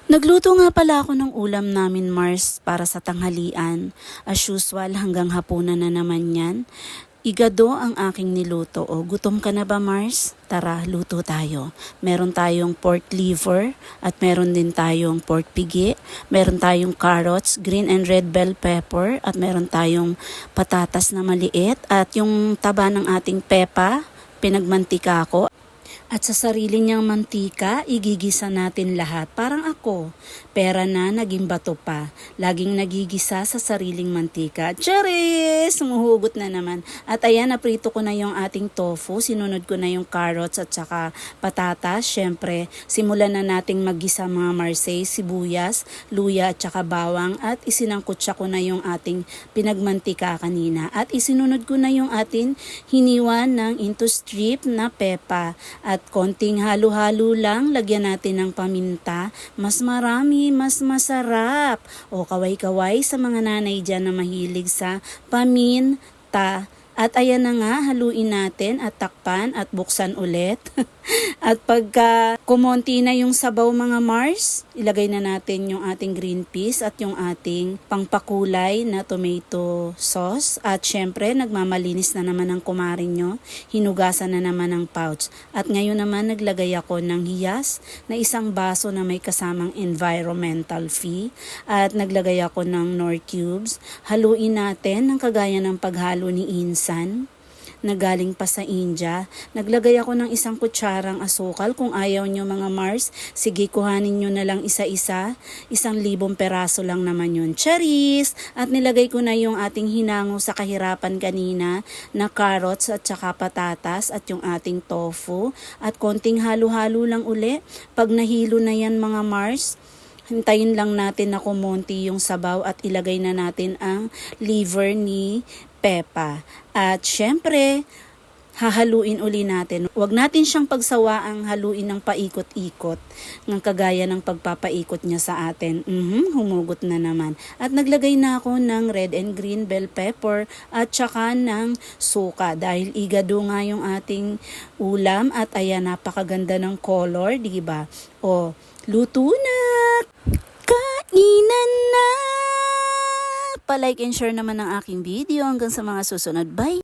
Nagluto nga pala ako ng ulam namin, Mars, para sa tanghalian. As usual, hanggang hapunan na naman yan. Igado ang aking niluto. O, gutom ka na ba, Mars? Tara, luto tayo. Meron tayong pork liver at meron din tayong pork pigi. Meron tayong carrots, green and red bell pepper at meron tayong patatas na maliit at yung taba ng ating pepa, pinagmantika ko. At sa sarili niyang mantika, igigisa natin lahat. Parang ako, pera na naging bato pa. Laging nagigisa sa sariling mantika. Charis! Sumuhugot na naman. At ayan, naprito ko na yung ating tofu. Sinunod ko na yung carrots at saka patatas. Siyempre, simulan na nating maggisa mga Marseille, sibuyas, luya at saka bawang. At isinangkutsa ko na yung ating pinagmantika kanina. At isinunod ko na yung ating hiniwan ng into strip na pepa. At konting halo-halo lang, lagyan natin ng paminta. Mas marami, mas masarap. O kaway-kaway sa mga nanay dyan na mahilig sa paminta. At ayan na nga, haluin natin at takpan at buksan ulit. At pagka kumonti na yung sabaw mga Mars, ilagay na natin yung ating green peas at yung ating pangpakulay na tomato sauce. At syempre, nagmamalinis na naman ang kumarin nyo. Hinugasan na naman ang pouch. At ngayon naman, naglagay ako ng hiyas na isang baso na may kasamang environmental fee. At naglagay ako ng Knorr cubes. Haluin natin ng kagaya ng paghalo ni Insan na galing pa sa India. Naglagay ako ng isang kutsarang asukal. Kung ayaw nyo mga Mars, sige kuhanin nyo na lang isa-isa. 1,000 peraso lang naman yun. Charis! At nilagay ko na yung ating hinango sa kahirapan kanina na carrots at saka patatas at yung ating tofu. At konting halo-halo lang uli. Pag nahilo na yan mga Mars, hintayin lang natin na kumonti yung sabaw at ilagay na natin ang liver ni Pepa. At syempre, hahaluin uli natin. Huwag natin siyang pagsawaang haluin ng paikot-ikot ng kagaya ng pagpapaikot niya sa atin. Humugot na naman. At naglagay na ako ng red and green bell pepper at saka ng suka dahil igado nga yung ating ulam at ayan, napakaganda ng color, di ba? O, luto na! Kainan na! Pa-like and share naman ang aking video hanggang sa mga susunod. Bye!